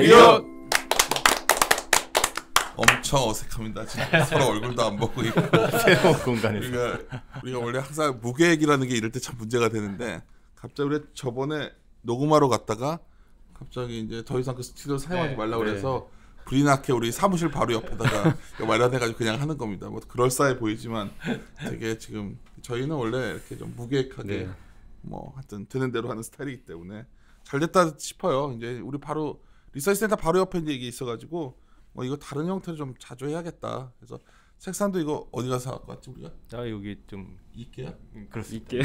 이리온. 엄청 어색합니다. 진짜 서로 얼굴도 안 보고 있고 새로운 공간에서. 우리가 원래 항상 무계획이라는 게 이럴 때 참 문제가 되는데 갑자기 우리 저번에 녹음하러 갔다가 갑자기 이제 더 이상 그 스튜디오 사용하지 말라고 그래서 불이 나게 우리 사무실 바로 옆에다가 마련해가지고 그냥 하는 겁니다. 뭐 그럴싸해 보이지만 되게 지금 저희는 원래 이렇게 좀 무계획하게 뭐 하여튼 되는 대로 하는 스타일이기 때문에 잘 됐다 싶어요. 이제 우리 바로 리서치 센터 바로 옆에 이제 이게 있어가지고 뭐 이거 다른 형태로 좀 자주 해야겠다. 그래서 책상도 이거 어디 가서 갖고 왔지 우리가? 여기 좀 이케야? 그렇습니다.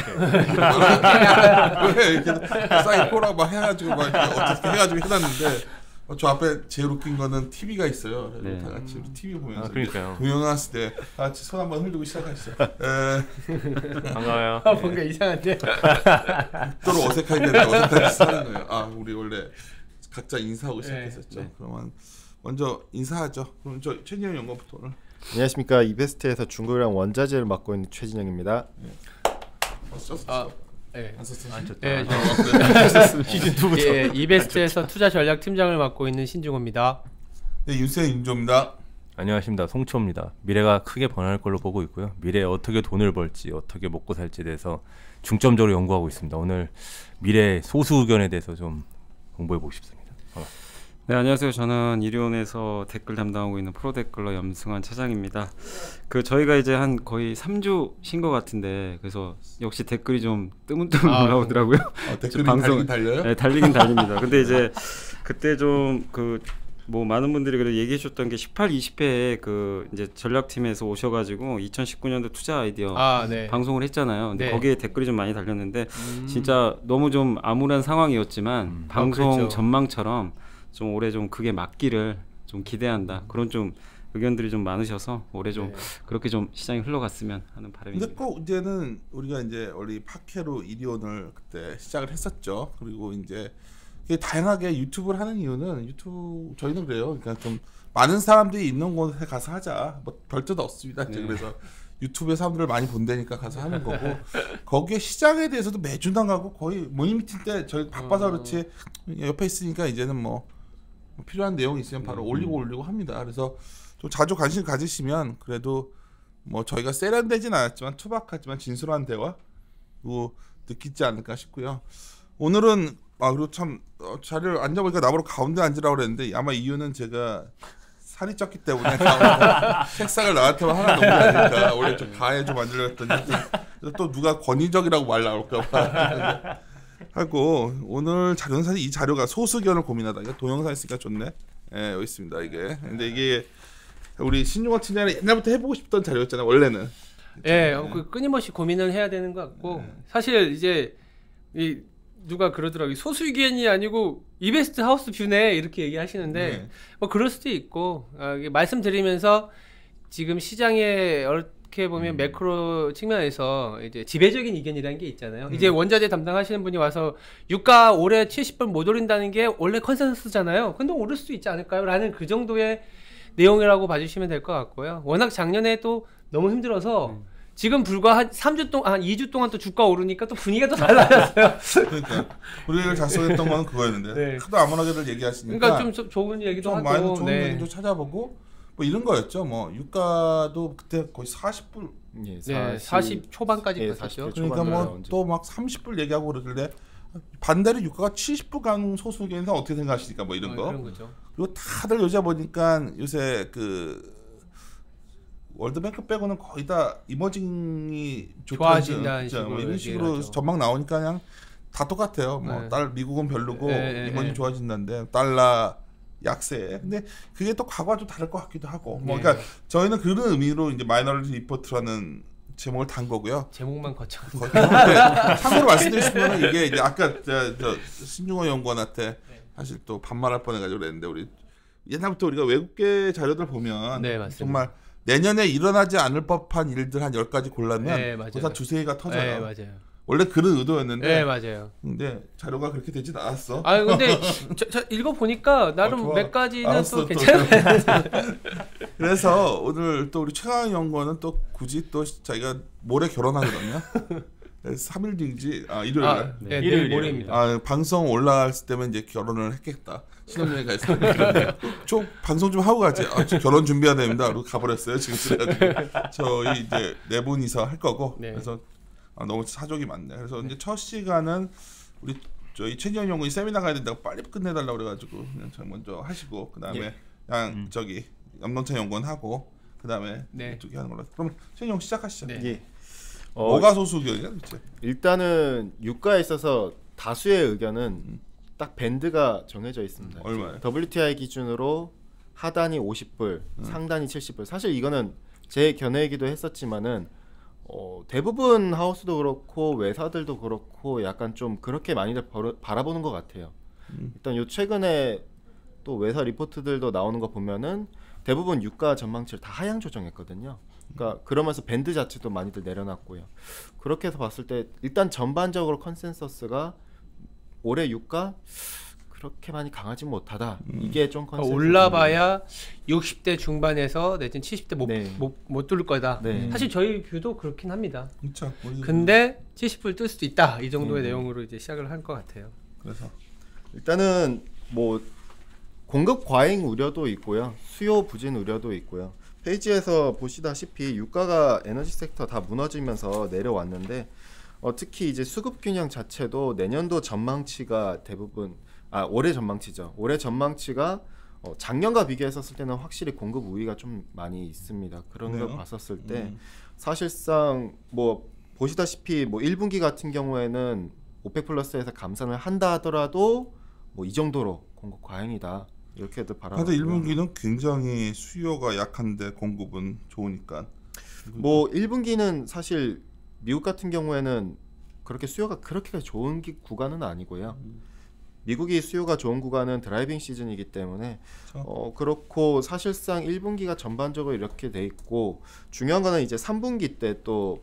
왜 이렇게 사이코랑 막 해가지고 막 어떻게 해가지고 해놨는데 저 앞에 제일 웃긴 거는 TV가 있어요. 그래서 다 같이 우리 TV 보면서 그러니까요. 동영상 때 다 같이 손 한번 흘리고 시작하시죠. 반가워요. 뭔가 이상한데. 또로 어색하게 되는데 어색하게 쓰는 거예요. 우리 원래 각자 인사하고 시작했었죠. 그러면 먼저 인사하죠. 그럼 저 최진영 연구부터 오늘. 안녕하십니까. 이베스트에서 중국이랑 원자재를 맡고 있는 최진영입니다. 이베스트에서 투자 전략 팀장을 맡고 있는 신중호입니다. 네, 윤세 윤조입니다. 안녕하십니다. 송초입니다. 미래가 크게 변할 걸로 보고 있고요. 미래에 어떻게 돈을 벌지, 어떻게 먹고 살지에 대해서 중점적으로 연구하고 있습니다. 오늘 미래 소수 의견에 대해서 좀 공부해 보고 싶습니다. 네, 안녕하세요. 저는 이리온에서 댓글 담당하고 있는 프로댓글러 염승환 차장입니다. 저희가 이제 한 거의 3주 쉰 것 같은데 그래서 역시 댓글이 좀 뜨문뜨문 올라오더라고요. 댓글이 달리긴 달려요? 네, 달리긴 달립니다. 근데 이제 그때 좀 뭐 많은 분들이 그래도 얘기해 주셨던 게 18, 20회에 이제 전략팀에서 오셔가지고 2019년도 투자 아이디어 방송을 했잖아요. 근데 거기에 댓글이 좀 많이 달렸는데 진짜 너무 좀 암울한 상황이었지만 방송 전망처럼 좀 올해 좀 그게 맞기를 좀 기대한다. 그런 좀 의견들이 좀 많으셔서 올해 좀 그렇게 좀 시장이 흘러갔으면 하는 바람입니다. 근데 꼭 이제는 우리가 이제 원래 팟캐로 이리온을 그때 시작을 했었죠. 그리고 이제 다양하게 유튜브를 하는 이유는 저희는 그래요. 그러니까 좀 많은 사람들이 있는 곳에 가서 하자. 뭐 별뜻 없습니다. 그래서 유튜브에 사람들을 많이 본다니까 가서 하는 거고 거기에 시장에 대해서도 매주 나가고 거의 모닝 미팅 때 저희 바빠서 그렇지 옆에 있으니까 이제는 뭐 필요한 내용이 있으면 바로 올리고 합니다. 그래서 좀 자주 관심 가지시면 그래도 뭐 저희가 세련되진 않았지만 투박하지만 진솔한 대화 느끼지 않을까 싶고요. 오늘은 그리고 참 자리를 앉아보니까 나보고 가운데 앉으라고 그랬는데 아마 이유는 제가 살이 쪘기 때문에 책상을 나한테만 하나 넘기지 않을까. 원래 좀 가에 좀 앉으려고 했더니 또 누가 권위적이라고 말 나올까 봐 하고 오늘 자료는 사실 이 자료가 소수견을 고민하다. 이거 동영상 있으니까 좋네. 여기 있습니다. 이게 근데 이게 우리 신용원 팀장이 옛날부터 해보고 싶던 자료였잖아요. 원래는. 끊임없이 고민을 해야 되는 것 같고 사실 이제 누가 그러더라고요. 소수 의견이 아니고 이베스트 하우스 뷰네 이렇게 얘기하시는데 뭐 그럴 수도 있고 말씀드리면서 지금 시장에 어떻게 보면 매크로 측면에서 이제 지배적인 의견이라는 게 있잖아요. 이제 원자재 담당하시는 분이 와서 유가 올해 70불 못 오른다는 게 원래 컨센서스잖아요. 근데 오를 수도 있지 않을까요? 라는 그 정도의 내용이라고 봐주시면 될 것 같고요. 워낙 작년에 또 너무 힘들어서 지금 불과 한 2주 동안 또 주가 오르니까 또 분위기가 또 달라졌어요. 그러니까 우리가 작성했던 거는 그거였는데 하도 아무나게들 얘기하시니까 그러니까 좀 좋은 얘기도 좀 하고 많이 좋은 얘기도 찾아보고 뭐 이런 거였죠. 뭐 유가도 그때 거의 40불 40 초반까지 갔었죠. 그러니까 뭐 또 막 30불 얘기하고 그러길래 반대로 유가가 70불 가는 소수 의견에서 어떻게 생각하십니까? 뭐 이런 거. 그런 거죠. 그리고 다들 요새 보니까 요새 월드뱅크 빼고는 거의 다 이머징이 좋아진다는 식으로 뭐 이런 식으로 전망 나오니까 그냥 다 똑같아요. 뭐 미국은 별로고 이머징 좋아진다는데 달러 약세. 근데 그게 또 과거와 좀 다를 것 같기도 하고. 뭐 그러니까 저희는 그런 의미로 이제 마이너리티 리포트라는 제목을 단 거고요. 제목만 거쳐. 참고로 말씀드리시면 이게 이제 아까 저 신중호 연구원한테 사실 또 반말할 뻔해가지고 그랬는데 우리 옛날부터 우리가 외국계 자료들 보면 정말 내년에 일어나지 않을 법한 일들 한 10가지 골라면 벌써 두세 개가 터져요. 맞아요. 원래 그런 의도였는데 맞아요. 근데 자료가 그렇게 되진 않았어. 근데 읽어보니까 나름 몇 가지는 알았어, 또 괜찮아요. 그래서 오늘 또 우리 최강영 연구원은 또 굳이 또 자기가 모레 결혼하거든요. 3일 뒤인지 일요일 날. 네, 내일 모레입니다. 방송 올라갔을 때면 이제 결혼을 했겠다. 신혼여행 가 있어요. 좀 방송 좀 하고 가지. 결혼 준비해야 됩니다. 그리고 가버렸어요. 지금 그래가지고 저희 이제 4분이서 할 거고. 네. 그래서 너무 사족이 많네. 그래서 이제 첫 시간은 우리 저희 최지현 연구원이 세미나 가야 된다고 빨리 끝내달라고 그래가지고 그냥 저 먼저 하시고 그 다음에 그냥 저기 염동찬 연구원 하고 그 다음에 두 개 하는 걸로. 그럼 최지현 연구 시작하시죠. 네. 예. 뭐가 소수 의견이야, 그치? 일단은 유가에 있어서 다수의 의견은 딱 밴드가 정해져 있습니다. 얼마요? WTI 기준으로 하단이 50불, 상단이 70불. 사실 이거는 제 견해이기도 했었지만은 대부분 하우스도 그렇고 외사들도 그렇고 약간 좀 그렇게 많이들 바라보는 것 같아요. 일단 요 최근에 또 외사 리포트들도 나오는 거 보면은 대부분 유가 전망치를 다 하향 조정했거든요. 그러니까 그러면서 밴드 자체도 많이들 내려놨고요. 그렇게 해서 봤을 때 일단 전반적으로 컨센서스가 올해 유가 그렇게 많이 강하지 못하다. 이게 좀 컨센서스. 올라봐야 60대 중반에서 내지는 70대 못 뚫을 거다. 네. 사실 저희 뷰도 그렇긴 합니다. 그렇죠. 근데 70불 뜰 수도 있다. 이 정도의 내용으로 이제 시작을 할 것 같아요. 그래서 일단은 뭐 공급 과잉 우려도 있고요. 수요 부진 우려도 있고요. 페이지에서 보시다시피 유가가 에너지 섹터 다 무너지면서 내려왔는데 특히 이제 수급 균형 자체도 내년도 전망치가 대부분 올해 전망치죠. 올해 전망치가 작년과 비교했었을 때는 확실히 공급 우위가 좀 많이 있습니다. 그런 걸 봤었을 때 사실상 뭐 보시다시피 뭐 1분기 같은 경우에는 오펙 플러스에서 감산을 한다 하더라도 뭐 이 정도로 공급 과잉이다. 이렇게도 바라보고. 근데 1분기는 굉장히 수요가 약한데 공급은 좋으니까. 뭐 1분기는 사실 미국 같은 경우에는 그렇게 수요가 그렇게 좋은 구간은 아니고요. 미국이 수요가 좋은 구간은 드라이빙 시즌이기 때문에 그렇고 사실상 1분기가 전반적으로 이렇게 돼 있고 중요한 거는 이제 3분기 때 또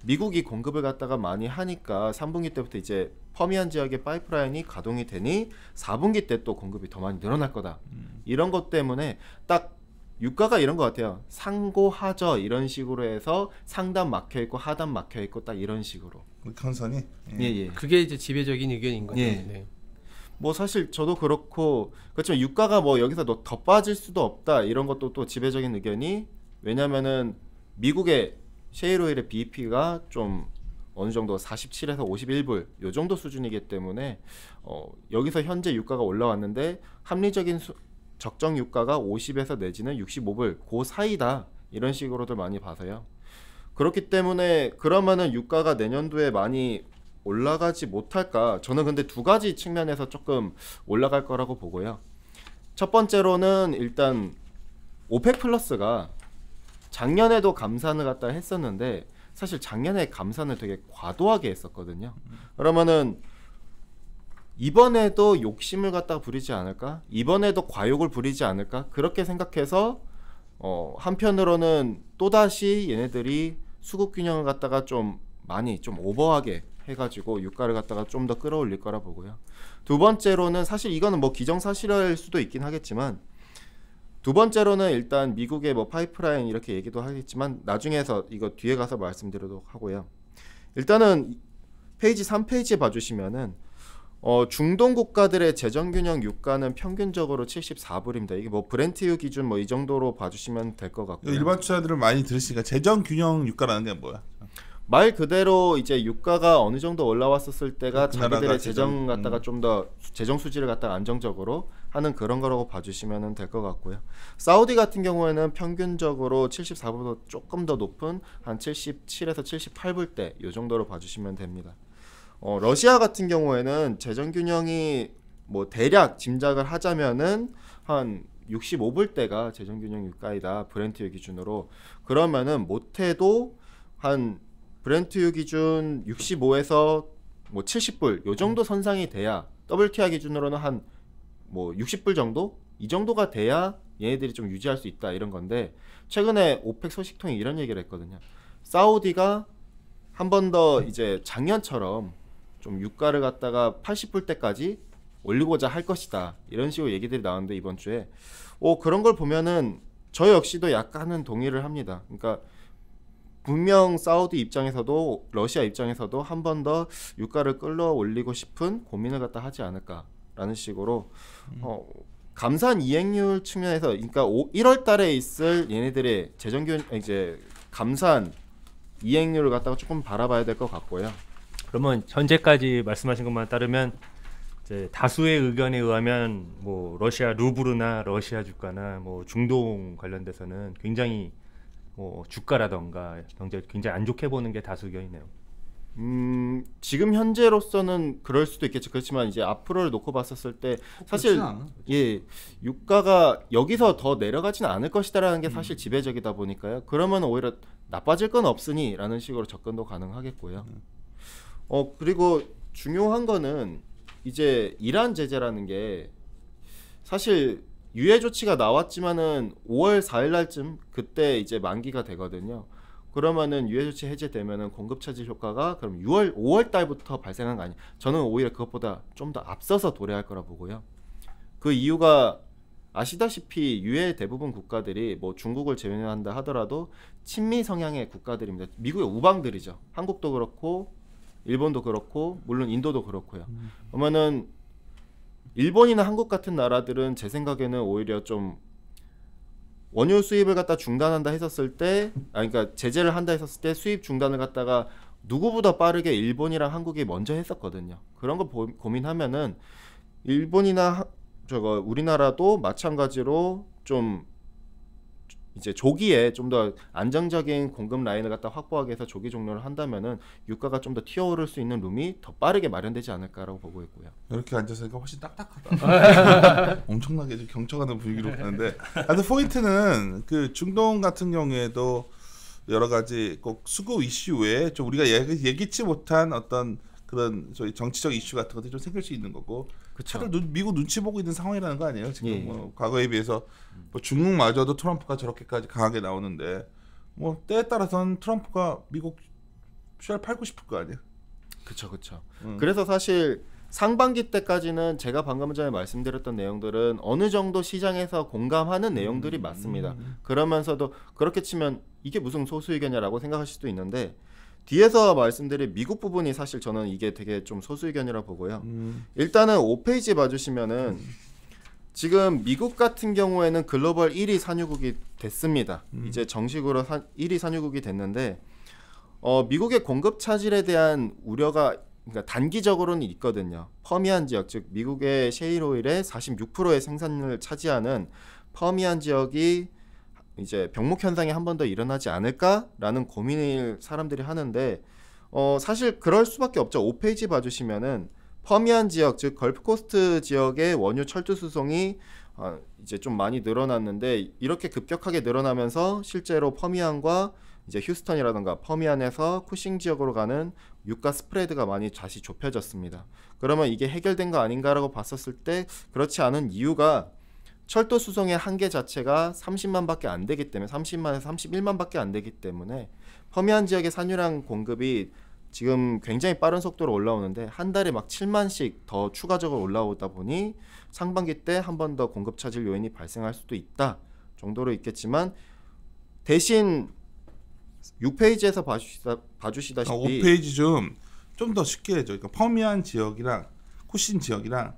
미국이 공급을 갖다가 많이 하니까 3분기 때부터 이제 퍼미안 지역의 파이프라인이 가동이 되니 4분기 때 또 공급이 더 많이 늘어날 거다. 이런 것 때문에 딱 유가가 이런 것 같아요. 상고하저 이런 식으로 해서 상단 막혀 있고 하단 막혀 있고 딱 이런 식으로. 컨선이. 예. 그게 이제 지배적인 의견인 거죠. 예. 네. 뭐 사실 저도 그렇고 그렇지만 유가가 뭐 여기서 더 빠질 수도 없다 이런 것도 또 지배적인 의견이 왜냐면은 미국의 셰일오일의 BEP가 좀 어느 정도 47에서 51불 요 정도 수준이기 때문에 여기서 현재 유가가 올라왔는데 합리적인 적정 유가가 50에서 내지는 65불 그 사이다 이런 식으로들 많이 봐서요. 그렇기 때문에 그러면은 유가가 내년도에 많이 올라가지 못할까? 저는 근데 두 가지 측면에서 조금 올라갈 거라고 보고요. 첫 번째로는 일단 오펙 플러스가 작년에도 감산을 갖다 했었는데 사실 작년에 감산을 되게 과도하게 했었거든요. 그러면은 이번에도 욕심을 갖다가 부리지 않을까? 이번에도 과욕을 부리지 않을까? 그렇게 생각해서 한편으로는 또다시 얘네들이 수급 균형을 갖다가 좀 많이 좀 오버하게 해가지고 유가를 갖다가 좀 더 끌어올릴 거라 보고요. 두 번째로는 사실 이거는 뭐 기정사실일 수도 있긴 하겠지만 두 번째로는 일단 미국의 뭐 파이프라인 이렇게 얘기도 하겠지만 나중에서 이거 뒤에 가서 말씀드리도록 하고요. 일단은 페이지 3페이지에 봐주시면은 중동 국가들의 재정균형 유가는 평균적으로 74불입니다. 이게 뭐 브렌트유 기준 뭐 이 정도로 봐주시면 될 것 같고요. 일반 투자들은 많이 들으시니까 재정균형 유가라는 게 뭐야? 말 그대로 이제 유가가 어느 정도 올라왔었을 때가 자기들의 재정 갖다가 좀 더 재정 수지를 갖다가 안정적으로 하는 그런 거라고 봐주시면 될 것 같고요. 사우디 같은 경우에는 평균적으로 74불보다 조금 더 높은 한 77에서 78불대 이 정도로 봐주시면 됩니다. 러시아 같은 경우에는 재정 균형이 뭐 대략 짐작을 하자면은 한 65불대가 재정 균형 유가이다 브렌트유 기준으로. 그러면은 못해도 한 브렌트유 기준 65에서 뭐 70불 요 정도 선상이 돼야 WTI 기준으로는 한 뭐 60불 정도 이 정도가 돼야 얘네들이 좀 유지할 수 있다 이런 건데 최근에 오펙 소식통이 이런 얘기를 했거든요. 사우디가 한 번 더 이제 작년처럼 좀 유가를 갖다가 80불대까지 올리고자 할 것이다 이런 식으로 얘기들이 나왔는데 이번 주에 그런 걸 보면은 저 역시도 약간은 동의를 합니다. 그러니까 분명 사우디 입장에서도 러시아 입장에서도 한 번 더 유가를 끌어올리고 싶은 고민을 갖다 하지 않을까라는 식으로 감산 이행률 측면에서 그러니까 1월 달에 있을 얘네들의 재정균 이제 감산 이행률을 갖다가 조금 바라봐야 될 것 같고요. 그러면 현재까지 말씀하신 것만 따르면 이제 다수의 의견에 의하면 뭐 러시아 루블이나 러시아 주가나 뭐 중동 관련돼서는 굉장히 뭐 주가라던가 경제 굉장히 안 좋게 보는 게 다수 의견이네요. 지금 현재로서는 그럴 수도 있겠죠. 그렇지만 이제 앞으로를 놓고 봤었을 때 사실 예 유가가 여기서 더 내려가지는 않을 것이다라는 게 사실 지배적이다 보니까요. 그러면 오히려 나빠질 건 없으니라는 식으로 접근도 가능하겠고요. 그리고 중요한 거는 이제 이란 제재라는 게 사실 유예 조치가 나왔지만은 5월 4일 날쯤 그때 이제 만기가 되거든요. 그러면은 유예 조치 해제되면은 공급 차질 효과가 그럼 5월 달부터 발생한 거 아니에요. 저는 오히려 그것보다 좀 더 앞서서 도래할 거라 보고요. 그 이유가 아시다시피 유해 대부분 국가들이 뭐 중국을 제외한다 하더라도 친미 성향의 국가들입니다. 미국의 우방들이죠. 한국도 그렇고 일본도 그렇고 물론 인도도 그렇고요. 그러면은 일본이나 한국 같은 나라들은 제 생각에는 오히려 좀 원유 수입을 갖다 중단한다 했었을 때, 그러니까 제재를 한다 했었을 때 수입 중단을 갖다가 누구보다 빠르게 일본이랑 한국이 먼저 했었거든요. 그런 거 고민하면은 일본이나 우리나라도 마찬가지로 좀 이제 조기에 좀 더 안정적인 공급 라인을 갖다 확보하기 위해서 조기 종료를 한다면은 유가가 좀 더 튀어오를 수 있는 룸이 더 빠르게 마련되지 않을까라고 보고 있고요. 이렇게 앉아서니까 훨씬 딱딱하다. 엄청나게 좀 경청하는 분위기로 가는데, 근데 포인트는 그 중동 같은 경우에도 여러 가지 꼭 수급 이슈 외에 좀 우리가 예기치 못한 어떤 그런 저희 정치적 이슈 같은 것들이 좀 생길 수 있는 거고, 다들 미국 눈치 보고 있는 상황이라는 거 아니에요 지금. 예. 뭐 과거에 비해서 뭐 중국마저도 트럼프가 저렇게까지 강하게 나오는데 뭐 때에 따라서는 트럼프가 미국 쉐어를 팔고 싶을 거 아니에요. 그렇죠. 그래서 사실 상반기 때까지는 제가 방금 전에 말씀드렸던 내용들은 어느 정도 시장에서 공감하는 내용들이 맞습니다. 그러면서도 그렇게 치면 이게 무슨 소수 의견이라고 생각하실 수도 있는데, 뒤에서 말씀드린 미국 부분이 사실 저는 이게 되게 좀 소수 의견이라 보고요. 일단은 5페이지 봐주시면은 지금 미국 같은 경우에는 글로벌 1위 산유국이 됐습니다. 이제 정식으로 1위 산유국이 됐는데 미국의 공급 차질에 대한 우려가 그러니까 단기적으로는 있거든요. 퍼미안 지역, 즉 미국의 셰일 오일의 46%의 생산을 차지하는 퍼미안 지역이 이제 병목 현상이 한 번 더 일어나지 않을까라는 고민을 사람들이 하는데 사실 그럴 수밖에 없죠. 5페이지 봐주시면은 퍼미안 지역, 즉 걸프코스트 지역의 원유 철도 수송이 이제 좀 많이 늘어났는데, 이렇게 급격하게 늘어나면서 실제로 퍼미안과 이제 휴스턴이라든가 퍼미안에서 쿠싱 지역으로 가는 유가 스프레드가 많이 다시 좁혀졌습니다. 그러면 이게 해결된 거 아닌가라고 봤었을 때 그렇지 않은 이유가 철도 수송의 한계 자체가 30만밖에 안 되기 때문에 30만에서 31만밖에 안 되기 때문에 퍼미안 지역의 산유량 공급이 지금 굉장히 빠른 속도로 올라오는데 한 달에 막 7만씩 더 추가적으로 올라오다 보니 상반기 때 한 번 더 공급 차질 요인이 발생할 수도 있다 정도로 있겠지만, 대신 6페이지에서 봐주시다시피 5페이지 좀 더 쉽게 해줘. 그러니까 퍼미안 지역이랑 쿠신 지역이랑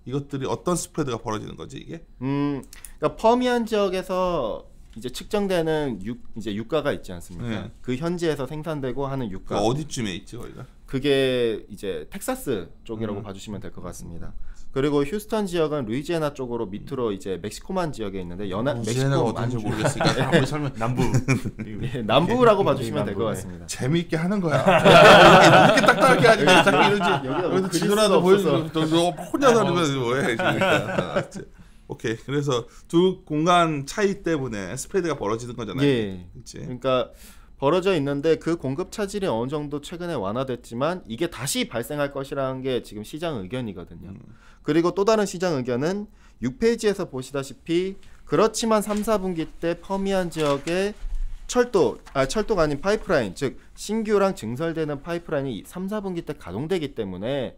이것들이 어떤 스프레드가 벌어지는 거지 이게? 그러니까 퍼미안 지역에서 이제 측정되는 이제 유가가 있지 않습니까? 그 현지에서 생산되고 하는 유가. 어디쯤에 있지 거기가? 그게 이제 텍사스 쪽이라고 봐주시면 될 것 같습니다. 그리고 휴스턴 지역은 루이지애나 쪽으로 밑으로 이제 멕시코만 지역에 있는데 멕시코가 어딘지 모르겠으니까 한번 설명. 남부. 남부라고 봐주시면 될 것 같습니다. 재미있게 하는 거야. 이렇게 딱딱하게 하니까 자꾸 이러지. 여기서 지도라도 보여주고 혼자서 하면 뭐해. 오케이. 그래서 두 공간 차이 때문에 스프레드가 벌어지는 거잖아요. 예. 그치? 그러니까 벌어져 있는데 그 공급 차질이 어느 정도 최근에 완화됐지만 이게 다시 발생할 것이라는 게 지금 시장 의견이거든요. 그리고 또 다른 시장 의견은 6페이지에서 보시다시피 그렇지만 3, 4분기 때 퍼미안 지역의 철도가 아닌 파이프라인, 즉 신규랑 증설되는 파이프라인이 3, 4분기 때 가동되기 때문에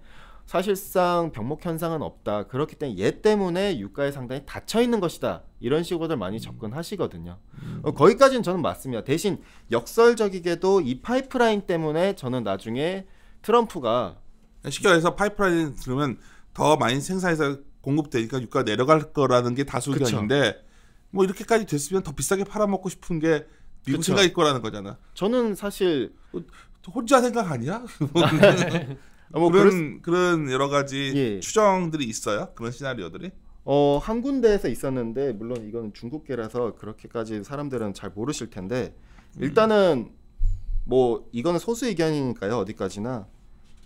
사실상 병목 현상은 없다. 그렇기 때문에 얘 때문에 유가에 상당히 닫혀 있는 것이다. 이런 식으로들 많이 접근하시거든요. 거기까지는 저는 맞습니다. 대신 역설적이게도 이 파이프라인 때문에 저는 나중에 트럼프가 쉽게 말해서 파이프라인 들으면 더 많이 생산해서 공급되니까 유가가 내려갈 거라는 게 다수 의견인데 뭐 이렇게까지 됐으면 더 비싸게 팔아먹고 싶은 게 미국 생각일 거라는 거잖아. 저는 사실 혼자 생각 아니야? 뭐 그런 여러 가지 예. 추정들이 있어요. 그런 시나리오들이. 한 군데에서 있었는데 물론 이건 중국계라서 그렇게까지 사람들은 잘 모르실 텐데 일단은 뭐 이거는 소수 의견이니까요. 어디까지나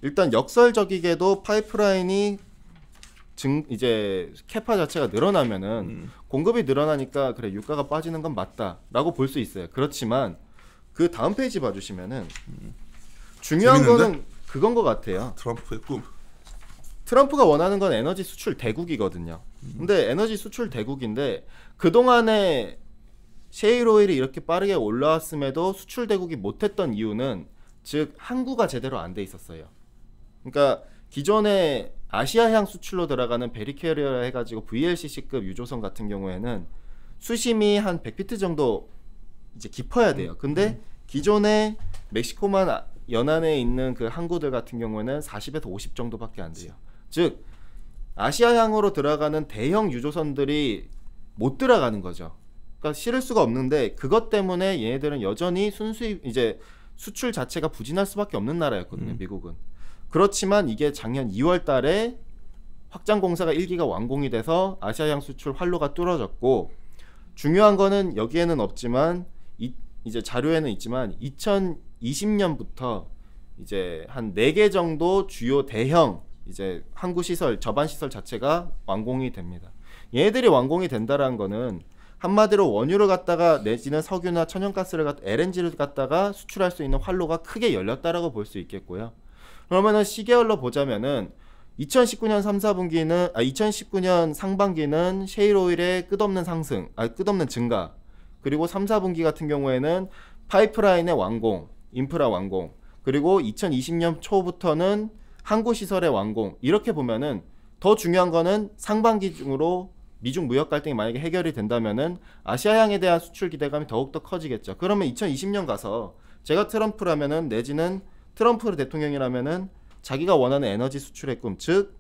일단 역설적이게도 파이프라인이 이제 캐파 자체가 늘어나면은 공급이 늘어나니까 그래 유가가 빠지는 건 맞다라고 볼 수 있어요. 그렇지만 그 다음 페이지 봐주시면은 중요한 재밌는데? 거는 그건 것 같아요. 트럼프의 꿈. 트럼프가 원하는 건 에너지 수출 대국이거든요. 근데 에너지 수출 대국인데 그동안에 셰일 오일이 이렇게 빠르게 올라왔음에도 수출 대국이 못했던 이유는 즉 항구가 제대로 안 돼 있었어요. 그러니까 기존에 아시아향 수출로 들어가는 베리캐리어 해가지고 VLCC급 유조선 같은 경우에는 수심이 한 100피트 정도 이제 깊어야 돼요. 근데 기존에 멕시코만 연안에 있는 그 항구들 같은 경우에는 40에서 50 정도밖에 안 돼요. 즉 아시아향으로 들어가는 대형 유조선들이 못 들어가는 거죠. 그러니까 실을 수가 없는데 그것 때문에 얘네들은 여전히 순수입 이제 수출 자체가 부진할 수밖에 없는 나라였거든요. 미국은. 그렇지만 이게 작년 2월 달에 확장 공사가 1기가 완공이 돼서 아시아향 수출 활로가 뚫어졌고 중요한 거는 여기에는 없지만 이제 자료에는 있지만 2020년부터 이제 한 4개 정도 주요 대형 이제 항구 시설, 저반 시설 자체가 완공이 됩니다. 얘네들이 완공이 된다라는 거는 한마디로 원유를 갖다가 내지는 석유나 천연가스를 갖다 LNG를 갖다가 수출할 수 있는 활로가 크게 열렸다라고 볼 수 있겠고요. 그러면은 시계열로 보자면은 2019년 3, 4분기는 2019년 상반기는 셰일 오일의 끝없는 상승, 끝없는 증가. 그리고 3, 4분기 같은 경우에는 파이프라인의 완공, 인프라 완공. 그리고 2020년 초부터는 항구 시설의 완공. 이렇게 보면은 더 중요한 거는 상반기 중으로 미중 무역 갈등이 만약에 해결이 된다면은 아시아향에 대한 수출 기대감이 더욱더 커지겠죠. 그러면 2020년 가서 제가 트럼프라면은 내지는 트럼프 대통령이라면은 자기가 원하는 에너지 수출의 꿈, 즉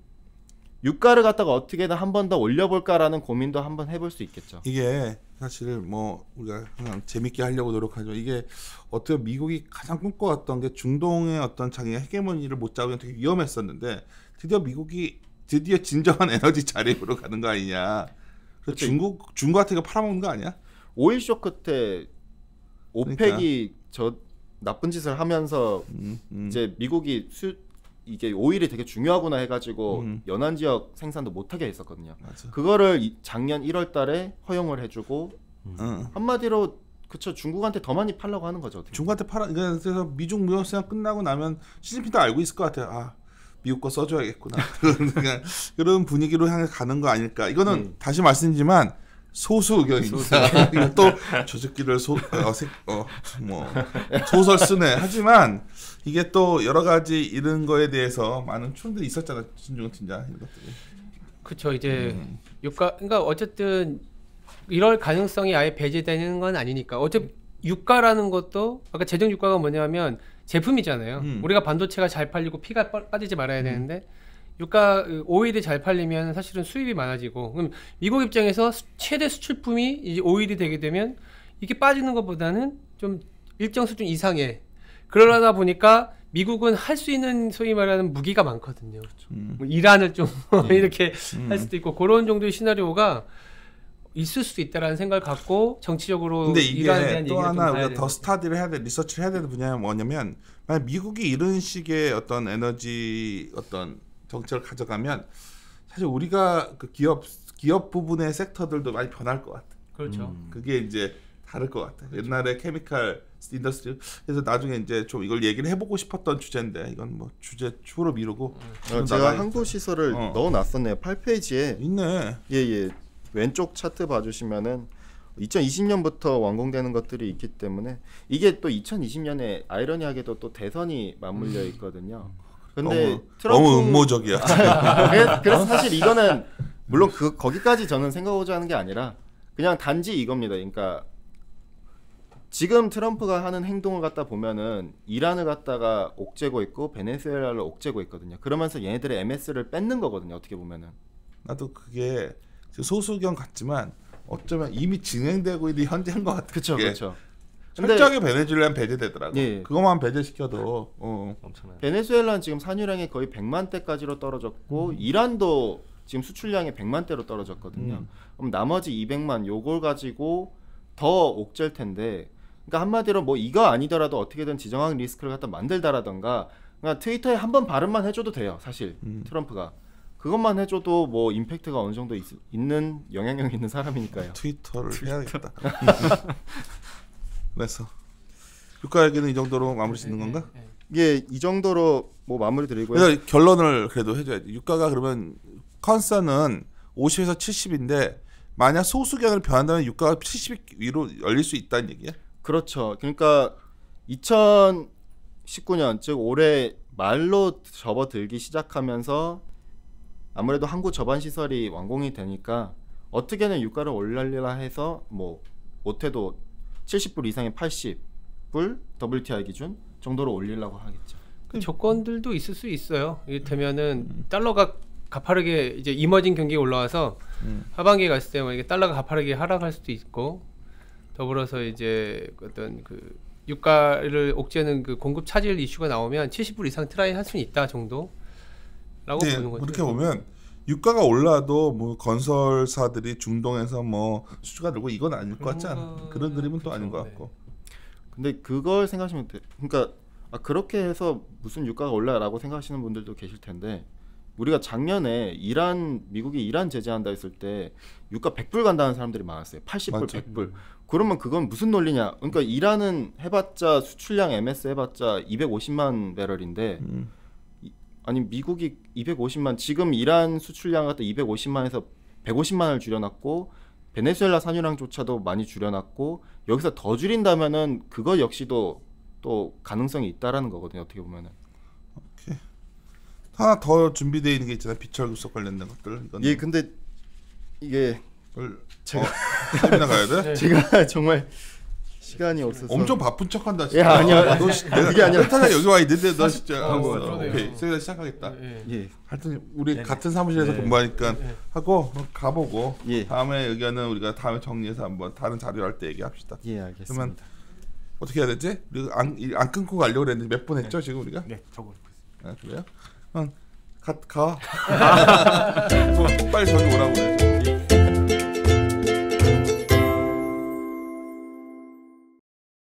유가를 갖다가 어떻게든 한 번 더 올려볼까라는 고민도 한번 해볼 수 있겠죠. 이게 사실 뭐 우리가 그냥 재밌게 하려고 노력하죠. 이게 어떻게 미국이 가장 꿈꿔왔던 게 중동의 어떤 자기의 헤게모니를 못 잡으면 되게 위험했었는데 미국이 드디어 진정한 에너지 자립으로 가는 거 아니냐. 그래서 중국한테 이거 팔아먹는 거 아니야? 오일 쇼크 때 오펙이 그러니까. 저 나쁜 짓을 하면서 이제 미국이 이게 오일이 되게 중요하구나 해가지고 연안 지역 생산도 못하게 했었거든요. 맞아. 그거를 작년 1월달에 허용을 해주고 한마디로 그쵸 중국한테 더 많이 팔라고 하는 거죠. 중국한테 그래서 미중 무역 시장 끝나고 나면 시진핑도 알고 있을 것 같아요. 아 미국 거 써줘야겠구나. 그런 분위기로 향해 가는 거 아닐까. 이거는 다시 말씀드리지만 소수 의견입니다. 이거 또 저 새끼를 소설 쓰네. 하지만 이게 또 여러 가지 이런 거에 대해서 많은 추론들이 있었잖아. 신중훈 팀장 이런 것들이. 그렇죠. 이제 유가 그러니까 어쨌든 이럴 가능성이 아예 배제되는 건 아니니까. 어차피 유가라는 것도 아까 재정 유가가 뭐냐면 제품이잖아요. 우리가 반도체가 잘 팔리고 피가 빠지지 말아야 되는데 유가 오일이 잘 팔리면 사실은 수입이 많아지고 그럼 미국 입장에서 최대 수출품이 이제 오일이 되게 되면 이게 빠지는 것보다는 좀 일정 수준 이상의 그러다 보니까 미국은 할 수 있는 소위 말하는 무기가 많거든요. 뭐 이란을 좀 이렇게 할 수도 있고 그런 정도의 시나리오가 있을 수도 있다라는 생각을 갖고 정치적으로 근데 이게 이란에 대한 또 하나 우리가 더 스타디를 스타디를 리서치를 해야 되는 분야가 뭐냐면 만약 미국이 이런 식의 어떤 에너지 어떤 정책을 가져가면 사실 우리가 그 기업 부분의 섹터들도 많이 변할 것 같아. 그렇죠. 그게 이제 다를 것 같아. 그렇죠. 옛날에 케미칼 인더스트리 그래서 나중에 이제 좀 이걸 얘기를 해보고 싶었던 주제인데 이건 뭐 주제 추후로 미루고 제가 항구 시설을 넣어놨었네요. 8페이지에 있네. 예. 왼쪽 차트 봐주시면은 2020년부터 완공되는 것들이 있기 때문에 이게 또 2020년에 아이러니하게도 또 대선이 맞물려 있거든요. 근데 너무 음모적이야. 그래서 사실 이거는 물론 거기까지 저는 생각하지 하는 게 아니라 그냥 단지 이겁니다. 그러니까 지금 트럼프가 하는 행동을 갖다 보면은 이란을 갖다가 옥죄고 있고 베네수엘라를 옥죄고 있거든요. 그러면서 얘네들의 MS를 뺏는 거거든요. 어떻게 보면은. 나도 그게 소수견 같지만 어쩌면 이미 진행되고 있는 현재인 것 같아. 그렇죠, 그렇죠. 철저하게 베네수엘라는 배제되더라고. 예. 그것만 배제시켜도 베네수엘라는 지금 산유량이 거의 100만 대까지로 떨어졌고 이란도 지금 수출량이 100만 대로 떨어졌거든요. 그럼 나머지 200만 요걸 가지고 더 옥죄일 텐데, 그러니까 한마디로 뭐 이거 아니더라도 어떻게든 지정학 리스크를 갖다 만들다라던가, 그러니까 트위터에 한번 발음만 해줘도 돼요. 사실 트럼프가 그것만 해줘도 뭐 임팩트가 어느 정도 있는 영향력 있는 사람이니까요. 트위터를 해야겠다. 그래서 유가 얘기는 이 정도로 마무리 짓는 건가? 예, 이 정도로 뭐 마무리 드리고요. 그래서 결론을 그래도 해줘야지. 유가가 그러면 컨선은 50에서 70인데 만약 소수견을 변한다면 유가가 70 위로 열릴 수 있다는 얘기야? 그렇죠. 그러니까 2019년 즉 올해 말로 접어들기 시작하면서 아무래도 한국 저반 시설이 완공이 되니까 어떻게든 유가를 올리려 해서 뭐 못해도 70불 이상의 80불 WTI 기준 정도로 올리려고 하겠죠. 그 조건들도 있을 수 있어요. 이를테면은 달러가 가파르게 이제 이머징 경기가 올라와서 하반기에 갔을 때 만약에 달러가 가파르게 하락할 수도 있고, 더불어서 이제 어떤 그 유가를 옥죄는 그 공급 차질 이슈가 나오면 70불 이상 트라이 할 수는 있다 정도라고 보는 거죠. 그렇게 보면 유가가 올라도 뭐 건설사들이 중동에서 뭐 수주가 늘고 이건 아닐 것 같지 않아? 그런 그림은 또 아닌 것 같고. 근데 그걸 생각하시면 돼. 그러니까 그렇게 해서 무슨 유가가 올라라고 생각하시는 분들도 계실 텐데, 우리가 작년에 미국이 이란 제재한다 했을 때 유가 100불 간다는 사람들이 많았어요. 80불, 맞죠. 100불. 그러면 그건 무슨 논리냐? 그러니까 이란은 해봤자 수출량 MS 해봤자 250만 배럴인데 아니 미국이 250만, 지금 이란 수출량 갖다 250만에서 150만을 줄여놨고 베네수엘라 산유량조차도 많이 줄여놨고 여기서 더 줄인다면은 그거 역시도 또 가능성이 있다라는 거거든요. 어떻게 보면은. 오케이. 하나 더 준비되어 있는 게 있잖아요. 비철 급속 관련된 것들. 예, 근데 이게 제가 세미나 가야 돼? 제가 정말 시간이 없어서 엄청 바쁜 척한다. 진짜. 예, 아니야. 그게 아니라 타자 여기 와 있는데 너 진짜 그러네요. 오케이. 세미나 시작하겠다. 예. 하여튼 우리 같은 사무실에서 공부하니까 하고 가보고 예. 다음에 의견은 우리가 다음에 정리해서 한번 다른 자료 할 때 얘기합시다. 예, 알겠습니다. 그러면 어떻게 해야 되지? 우리가 안 끊고 가려고 했는데 몇 번 했죠 지금 우리가? 네, 적고 있습니다. 아, 그래요? 가. 빨리 저기 오라고 그래.